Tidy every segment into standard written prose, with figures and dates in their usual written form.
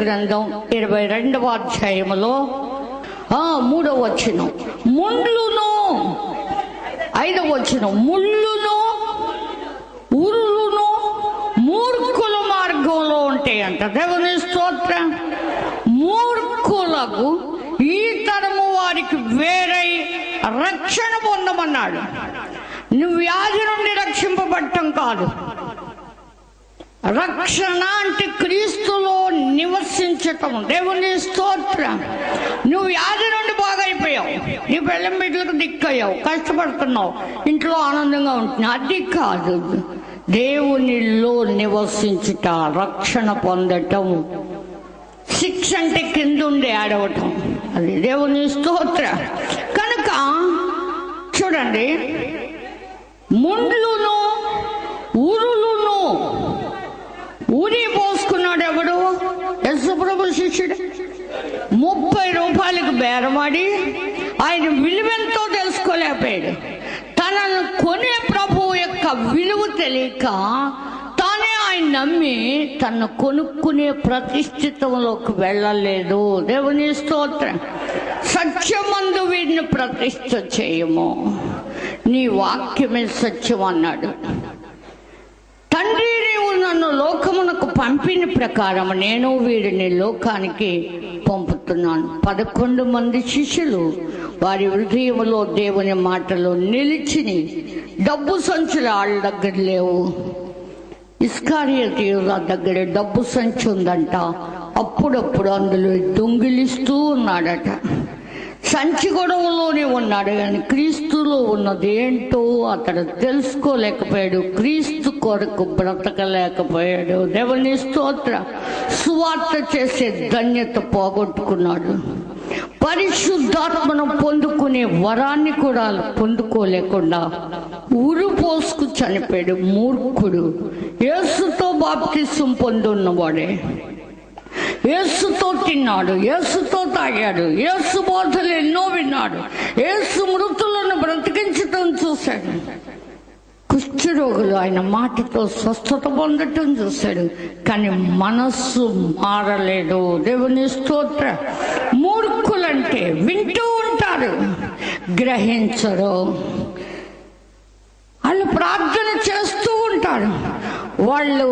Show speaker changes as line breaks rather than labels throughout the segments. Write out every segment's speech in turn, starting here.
గ్రంథం 22వ అధ్యాయములో 3వ వచనం, ముండ్లును 5వ వచనం, ముళ్ళును ఉరులును మూర్ఖుల మార్గంలో ఉంటాయంట. దేవుని స్తోత్రం. మూర్ఖులకు ఈ తరము వారికి వేరై రక్షణ పొందమన్నాడు. నువ్వు వ్యాధి నుండి రక్షింపబడటం కాదు. రక్షణ అంటే క్రీస్తులో నివసించటం. దేవుని స్తోత్రం. నువ్వు వ్యాధి నుండి బాగైపోయావు, నీ పెళ్ళం బిడ్డలకు దిక్కయ్యావు, కష్టపడుతున్నావు, ఇంట్లో ఆనందంగా ఉంటున్నావు, అది కాదు. దేవునిలో నివసించుట, రక్షణ పొందటం. శిక్ష అంటే కింద ఉండి ఆడవటం, అది దేవుని స్తోత్రం. కనుక చూడండి, ముండ్లును ఉరులును. ఊరి పోసుకున్నాడు ఎవడు? యేసుప్రభు శిష్యుడు. 30 రూపాయలకు బేరమాడి ఆయన విలువెంతో తెలుసుకోలేకపోయాడు. తనను కొనే ప్రభువు యొక్క విలువ తెలియక తానే ఆయన నమ్మి తను కొనుక్కునే ప్రతిష్ఠితంలోకి వెళ్ళలేదు. దేవుని స్తోత్రం. సత్యమందు వీడిని ప్రతిష్ఠ చేయము, నీ వాక్యమే సత్యం అన్నాడు. తండ్రి, నీవు నన్ను లోకమునకు పంపిన ప్రకారం నేను వీరిని లోకానికి పంపుతున్నాను. 11 మంది శిష్యులు వారి హృదయంలో దేవుని మాటలు నిలిచిని. డబ్బు సంచులు వాళ్ళ దగ్గర లేవు. ఇస్కారియోతు యూదా దగ్గర డబ్బు సంచి ఉందంట. అప్పుడప్పుడు అందులో దొంగిలిస్తూ ఉన్నాడట. సంచి గొడవలోనే ఉన్నాడు, కానీ క్రీస్తులో ఉన్నది ఏంటో అతడు తెలుసుకోలేకపోయాడు. క్రీస్తు కొరకు బ్రతకలేకపోయాడు. దేవుని స్తోత్రం. సువార్త చేసే ధన్యత పోగొట్టుకున్నాడు. పరిశుద్ధాత్మను పొందుకునే వరాన్ని కూడా పొందుకోలేకుండా ఉరు పోసుకు చనిపోయాడు. మూర్ఖుడు. యేసుతో బాప్తిసం పొందున్నవాడే. యేసుతో తిన్నాడు, యేసుతో తాగాడు, యేసు బోధలు ఎన్నో విన్నాడు, యేసు మృతులను బ్రతికించటం చూశాడు, కుష్ఠరోగులు ఆయన మాటతో స్వస్థత పొందటం చూశాడు. కానీ మనస్సు మారలేదు. దేవుని స్తోత్ర. మూర్ఖులంటే వింటూ ఉంటారు, గ్రహించరు. వాళ్ళు ప్రార్థన చేస్తూ ఉంటారు, వాళ్ళు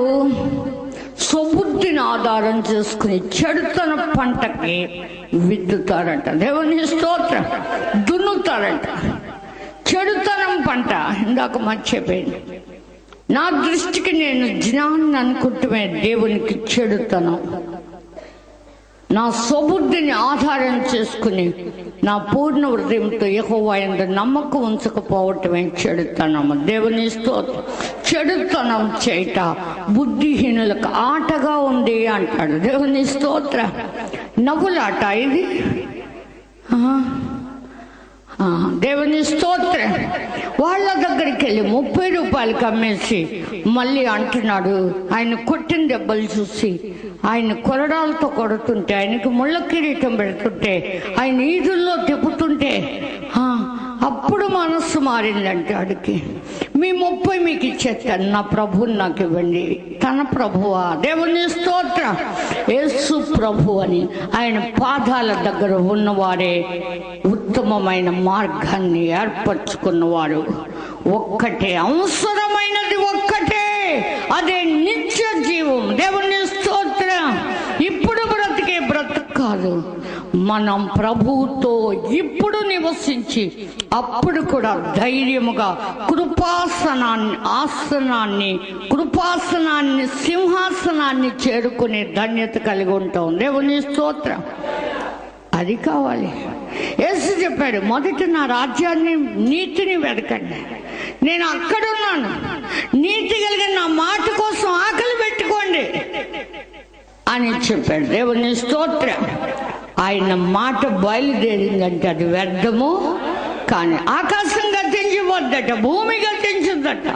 సుబుద్ధిని ఆధారం చేసుకుని చెడుతన పంటకి విత్తుతారంట. దేవుని స్తోత్రం. దున్నుతారంట. చెడుతనం పంట ఇందాక మర్చిపోయింది. నా దృష్టికి నేను జ్ఞానాన్ని అనుకుంటుమే దేవునికి చెడుతనం. నా సుబుద్ధిని ఆధారం చేసుకుని నా పూర్ణ హృదయంతో యెహోవా యందు నమ్మకం ఉంచకపోవటమే చెడుతనము. దేవుని స్తోత్రం. చెడుతనం చేయట బుద్ధిహీనులకు ఆటగా ఉంది అంటాడు. దేవుని స్తోత్రం. నవ్వులాట ఇది. దేవుని స్తోత్రం. వాళ్ళ దగ్గరికి వెళ్ళి 30 రూపాయలకి అమ్మేసి మళ్ళీ అంటున్నాడు. ఆయన కొట్టిన దెబ్బలు చూసి, ఆయన కొరడాలతో కొడుతుంటే, ఆయనకి ముళ్ళ కిరీటం పెడుతుంటే, ఆయన ఈదుల్లో తిప్పుతుంటే అప్పుడు మనస్సు మారిందంటే వాడికి. మీ 30 మీకు ఇచ్చేస్తాను, నా ప్రభువుని నాకు ఇవ్వండి. తన ప్రభువా? దేవుని స్తోత్రం. యేసు ప్రభు అని ఆయన పాదాల దగ్గర ఉన్నవారే ఉత్తమమైన మార్గాన్ని ఏర్పరచుకున్నవారు. ఒక్కటే అవసరమైనది, ఒక్కటే, అదే నిత్య జీవం. దేవుని స్తోత్రం. ఇప్పుడు బ్రతికే బ్రతుకు కాదు, మనం ప్రభువుతో ఇప్పుడు నివసించి అప్పుడు కూడా ధైర్యముగా కృపాసనాన్ని సింహాసనాన్ని చేరుకునే ధన్యత కలిగి ఉంటాం. దేవుని స్తోత్రం. అది కావాలి. యేసు చెప్పాడు, మొదట నా రాజ్యాన్ని, నీతిని వెతకండి, నేను అక్కడున్నాను. నీతి కలిగిన నా మాట కోసం ఆకలి పెట్టుకోండి అని చెప్పాడు. దేవుని స్తోత్రం. ఆయన మాట బయలుదేరిందంటే అది వ్యర్థము కానీ. ఆకాశం గతించబోద్దట, భూమి గతించుద్దట,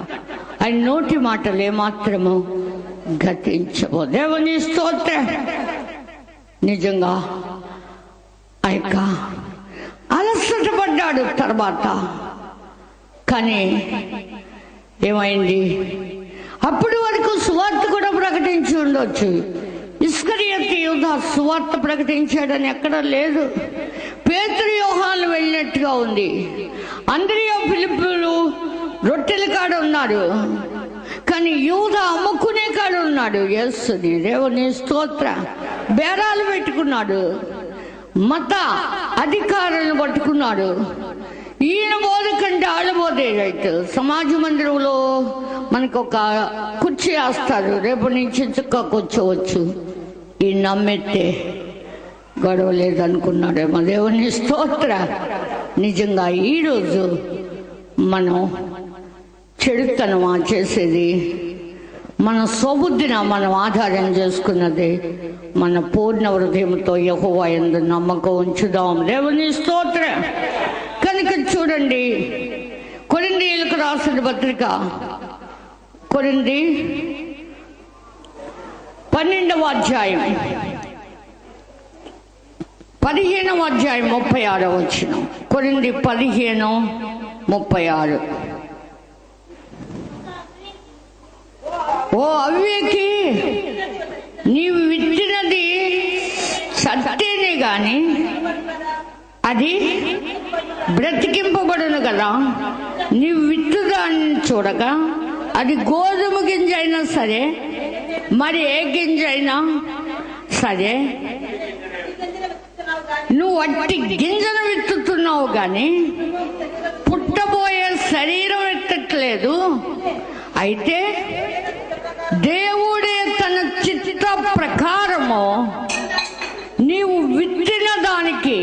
ఆయన నోటి మాటలు ఏమాత్రము గతించబో. దేవుని స్తోత్రం. నిజంగా ఆ యొక్క అలసట పడ్డాడు తర్వాత. కానీ ఏమైంది? అప్పుడు వరకు సువార్త కూడా ప్రకటించి ఉండొచ్చు. ఇస్కరియోతు యూదా సువార్త ప్రకటించాడని ఎక్కడ లేదు. పేతురు యోహాను వెళ్ళినట్టుగా ఉంది. అంద్రియా ఫిలిప్పులు రొట్టెల కాడ ఉన్నారు, కానీ యూదా అమ్ముకునే కాడ ఉన్నాడు. యేసుని దేవుని స్తోత్ర. బేరాలు పెట్టుకున్నాడు, మత అధికారులను పట్టుకున్నాడు. ఈయన బోధ కంటే ఆళ్ళ బోధే రైట్. సమాజ మందిరంలో మనకు ఒక కుర్చీ వేస్తారు, రేపు నుంచి చుక్క కూర్చోవచ్చు. ఈ నమ్మెత్తే గొడవ లేదనుకున్నాడేమో. దేవుని స్తోత్ర. నిజంగా ఈరోజు మనం చెడుతనమా చేసేది? మన స్వబుద్ధిన మనం ఆధారం చేసుకున్నది. మన పూర్ణ హృదయంతో యెహోవా యందు నమ్మకం ఉంచుదాం. దేవుని స్తోత్ర. కనుక చూడండి, కొరింథీయులకు రాసిన పత్రిక, కొరింథీ 12వ అధ్యాయం 15వ అధ్యాయం 36వ వచనం. కొరింథీ 15:36. ఓ అవివేకి, నీవు విత్తినది సత్యనే గాని అది బ్రతికింపబడును కదా. నీవు విత్తుదాన్ని చూడగా అది గోధుమ గింజ అయినా సరే, మరి ఏ గింజ అయినా సరే, నువ్వు అట్టి గింజను విత్తుతున్నావు కానీ పుట్టబోయే శరీరం ఎత్తట్లేదు. అయితే దేవుడే తన చిత్త ప్రకారము నీవు విత్తిన దానికి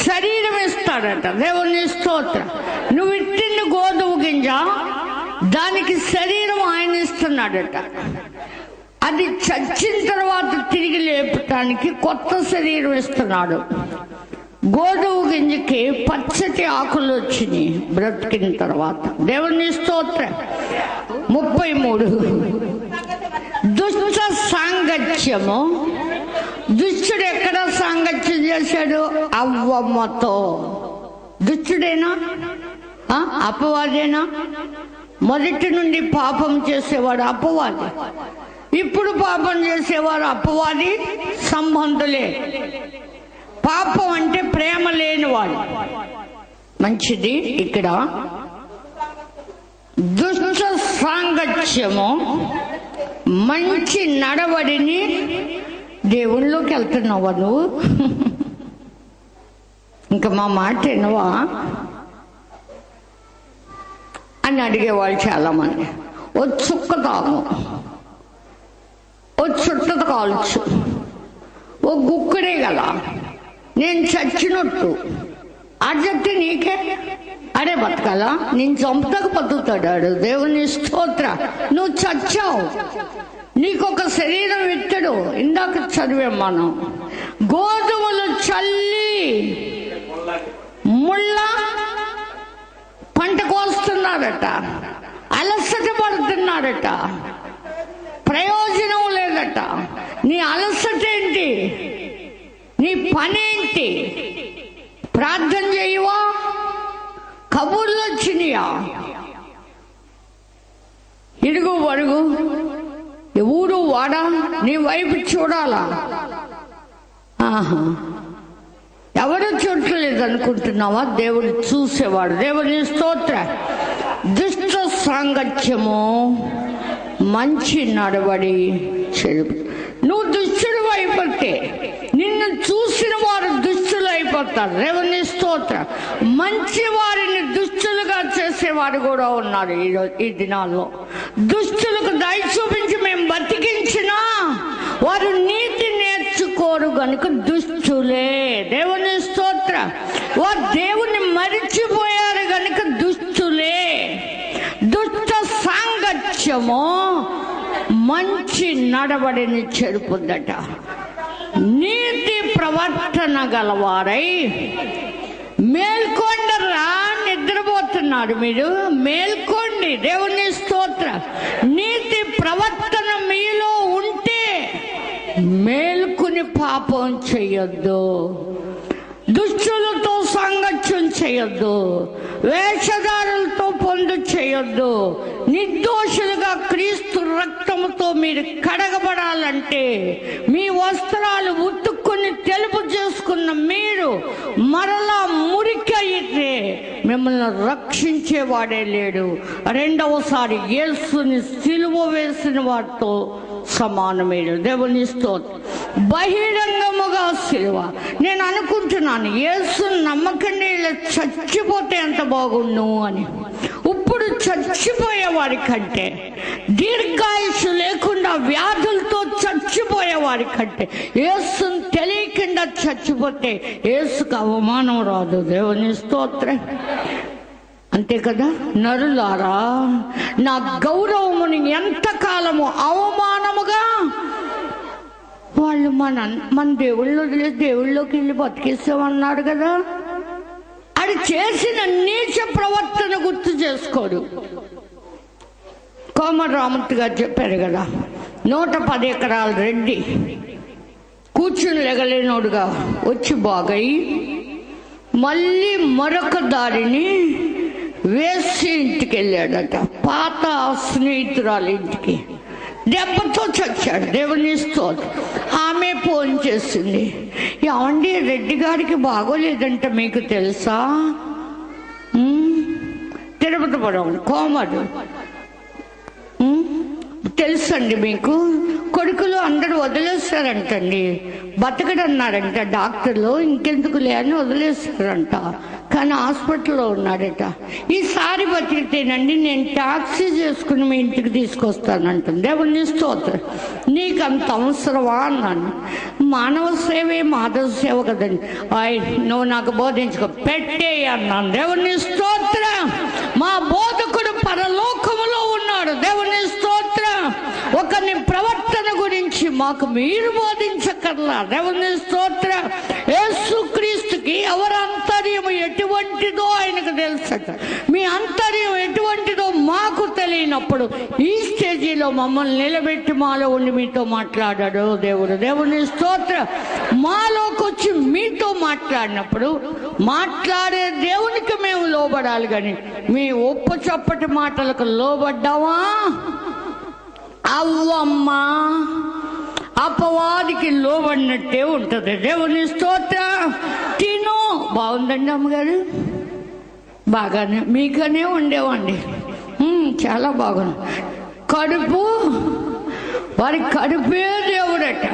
శరీరం ఇస్తాడట. దేవుని స్తోత్రం. నువ్వు విత్తిన గోధుమ గింజ, దానికి శరీరం ఆయన ఇస్తున్నాడట. అది చచ్చిన తర్వాత తిరిగి లేపటానికి కొత్త శరీరం ఇస్తున్నాడు. గోధుమ గింజకి పచ్చటి ఆకులు వచ్చినాయి బ్రతికిన తర్వాత. దేవుని స్తోత్రం. 33. దుష్ట సాంగత్యము. దుష్టుడు ఎక్కడ సాంగత్యం చేశాడు? అవ్వమ్మతో. దుష్టుడేనా? అపవాదేనా? మొదటి నుండి పాపం చేసేవాడు అపవాది. ఇప్పుడు పాపం చేసేవారు అపవాది సంబంధులే. పాపం అంటే ప్రేమ లేనివాడు. మంచిది. ఇక్కడ దుష్ట సాంగత్యము మంచి నడవడిని. దేవుళ్ళలోకి వెళ్తున్నావా నువ్వు? ఇంకా మా మాట వినవా అని అడిగేవాళ్ళు చాలా మంది. ఓ చుక్క తాగు, ఓ చుట్ట కాల్చు, ఓ గుక్కడే కదా, నేను చచ్చినట్టు అజట్టి నీకే అడే బతకాలా? నేను చంపుతాకు బతుకుతాడు. దేవుని స్తోత్ర. నువ్వు చచ్చావు, నీకొక శరీరం ఇత్తడు. ఇందాక చదివాం మనం. గోధుమలు చల్లి ముళ్ళ పంట కోస్తున్నారట, అలసట పడుతున్నారట, ప్రయోజనం లేదట. నీ అలసట ఏంటి? నీ పనేంటి? ప్రార్థన చేయవా? కబుర్లు వచ్చినాయా? ఇరుగు వరుగు ఊరు వాడ నీ వైపు చూడాలా? ఎవరు చూడలేదు అనుకుంటున్నావా? దేవుడు చూసేవాడు. దేవుని స్తోత్ర. దుష్ట సాంగత్యము మంచి నడవడి చెడు. నువ్వు దుష్టుడు అయిపోతే నిన్ను చూసిన వారు దుష్టులు అయిపోతారు. దేవుని స్తోత్ర. మంచి వారిని దుష్టులుగా చేసేవారు కూడా ఉన్నారు ఈ దినాల్లో. దుష్టులకు దయ చూపించి మేము బతికించినా వారు నీతి నేర్చుకోరు గనుక దుష్టులే. దేవుని స్తోత్ర. వారు దేవుని మరిచిపోయారు గనుక దుష్టులే. దుష్ట సాంగత్యము మంచి నడవడిని చెరుపుద్దట. నీతి ప్రవర్తన గలవారై మేల్కొండరా. నిద్రపోతున్నారు మీరు, మేల్కోండి. దేవుని స్తోత్ర. నీతి ప్రవర్తన మీలో ఉంటే మేల్కొని పాపం చెయ్యొద్దు, దుష్టులతో సాంగత్యం చేయొద్దు, వేషధారులతో పొందు చేయొద్దు. చేయొద్దు. నిర్దోషులుగా క్రీస్తు రక్తముతో మీరు కడగబడాలంటే మీ వస్త్రాలు ఉతుక్కుని తెలుపు చేసుకున్న మీరు మరలా మురికి అయితే మిమ్మల్ని రక్షించేవాడే లేడు. రెండవసారి యేసుని సిలువ వేసిన వారితో సమానమే. దేవుని స్తోత్రం. బహిరంగముగా సిలువ. నేను అనుకుంటున్నాను, యేసు నమ్మకండి ఇలా చచ్చిపోతే ఎంత బాగుండు అని. ఇప్పుడు చచ్చిపోయే వారి కంటే, దీర్ఘాయుషు లేకుండా వ్యాధులతో చచ్చిపోయే వారి కంటే, యేసుని తెలియకుండా చచ్చిపోతే యేసుకు అవమానం రాదు. దేవుని స్తోత్రం. అంతే కదా. నరులారా, నా గౌరవముని ఎంతకాలము అవమానముగా వాళ్ళు మన దేవుళ్ళు వదిలేసి దేవుళ్ళలోకి వెళ్ళి బతికేసామన్నాడు కదా. అది చేసిన నీచ ప్రవర్తన గుర్తు చేసుకోడు. కోమరామూర్తి గారు చెప్పారు కదా, 110 ఎకరాల రెడ్డి కూర్చుని లెగలేనోడుగా వచ్చి బాగయి మళ్ళీ మరొక దారిని వేసి ఇంటికి వెళ్ళాడట, పాత స్నేహితురాలు ఇంటికి. దెబ్బతో చచ్చాడు. దేవుని స్తోత్రం. ఆమె ఫోన్ చేసింది, ఏమండి రెడ్డి గారికి బాగోలేదంట, మీకు తెలుసా? తిరుపతి పురం కోమడు తెలుసండి మీకు? కొడుకులు అందరూ వదిలేస్తారంటండి, బతకడన్నారంట డాక్టర్లు, ఇంకెందుకు లేని వదిలేస్తారంట. కానీ హాస్పిటల్లో ఉన్నాడట. ఈసారి బతికితేనండి నేను టాక్సీ చేసుకుని మీ ఇంటికి తీసుకొస్తానంటుంది. దేవుని స్తోత్రం. నీకు అంత అవసరమా అన్నాను. మానవ సేవే మాధవ సేవ కదండి. నువ్వు నాకు బోధించుకో, పెట్టే అన్నాను. దేవుని స్తోత్రం. మా బోధకుడు పరలోకములో ఉన్నాడు. దేవుని స్తోత్రం. ఒకరిని ప్రవర్తన గురించి మాకు మీరు బోధించకర్లా. దేవుని స్తోత్రం. యేసుక్రీస్తుకి ఎవరి అంతర్యం ఎటువంటిదో ఆయనకు తెలుసట. మీ అంతర్యం ఎటువంటిదో మాకు తెలియనప్పుడు ఈ స్టేజీలో మమ్మల్ని నిలబెట్టి మాలో ఉండి మీతో మాట్లాడాడు దేవుడు. దేవుని స్తోత్రం. మాలోకి వచ్చి మీతో మాట్లాడినప్పుడు మాట్లాడే దేవునికి మేము లోబడాలి, కానీ మీ ఒప్పు చప్పటి మాటలకు లోబడ్డావా? అవ్వమ్మా అపవాదికి లోబడినట్టే ఉంటుంది. దేవుని స్తోత్రం. తిను. బాగుందండి అమ్మగారు, బాగానే మీకనే ఉండేవండి, చాలా బాగుంది. కడుపు, వారి కడుపే దేవుడట.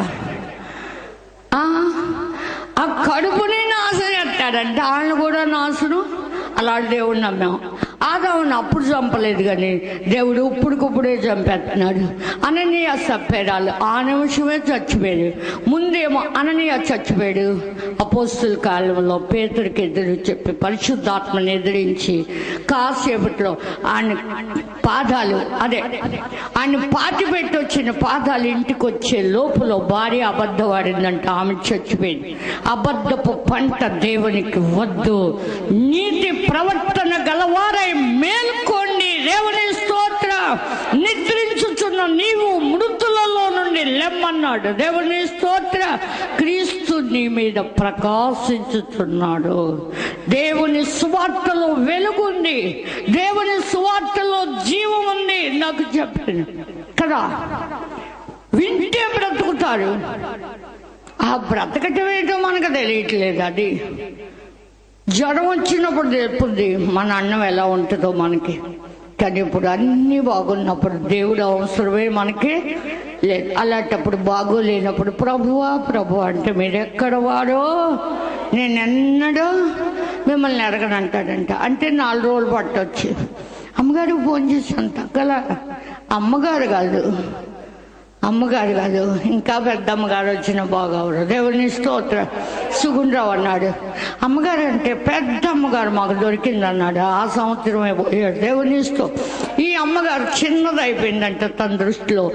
ఆ కడుపుని నాశనం చేస్తాడంట. వాళ్ళని కూడా నాశనం. అలాంటి దేవుడు నమ్మాము. ఆదాముని అప్పుడు చంపలేదు, కానీ దేవుడు ఇప్పుడుకుప్పుడే చంపేస్తున్నాడు. అననీయ సప్పేరాలు ఆ నిమిషమే చచ్చిపోయాడు. ముందేమో అననీయ చచ్చిపోయాడు. అపోస్తుల కాలంలో పేతురికి ఎదురు చెప్పి పరిశుద్ధాత్మని ఎదిరించి కాసేపట్లో ఆయన పాదాలు ఆయన పాతి పెట్టి వచ్చిన పాదాలు ఇంటికి వచ్చే లోపల భార్య అబద్ధవాడిందంట. ఆమె చచ్చిపోయింది. అబద్ధపు పంట దేవునికి వద్దు. నీతి ప్రవర్తన గలవారై మేల్కోండి. దేవుని స్తోత్రం. నిద్రించుచున్న నీవు మృతులలో నుండి లెమ్మన్నాడు. దేవుని స్తోత్రం. క్రీస్తు నీ మీద ప్రకాశించుతున్నాడు. దేవుని సువార్తలో వెలుగుంది, దేవుని సువార్తలో జీవం ఉంది. నాకు చెప్పాను కదా, వింటే బ్రతుకుతారు. ఆ బ్రతకటం ఏంటో మనకు తెలియట్లేదు. అది జ్వరం వచ్చినప్పుడు తెలుపుద్ది మన అన్నం ఎలా ఉంటుందో మనకి. కానీ ఇప్పుడు అన్నీ బాగున్నప్పుడు దేవుడు అవసరమే మనకి లేదు. అలాంటప్పుడు బాగోలేనప్పుడు ప్రభువా ప్రభు అంటే మీరు ఎక్కడ వాడో నేనెన్నడో మిమ్మల్ని ఎరగనంటాడంట. అంటే 4 రోజులు పట్టొచ్చు. అమ్మగారికి ఫోన్ చేశాను, తగ్గల. అమ్మగారు కాదు, ఇంకా పెద్ద అమ్మగారు వచ్చిన బాగవరు. దేవుని స్తోత్రం. సుగుణరావు అన్నాడు, అమ్మగారు అంటే పెద్ద అమ్మగారు మాకు దొరికింది అన్నాడు. ఆ సంవత్సరమే పోయాడు. దేవుని స్తోత్రం. ఈ అమ్మగారు చిన్నదైపోయిందంట తన దృష్టిలో.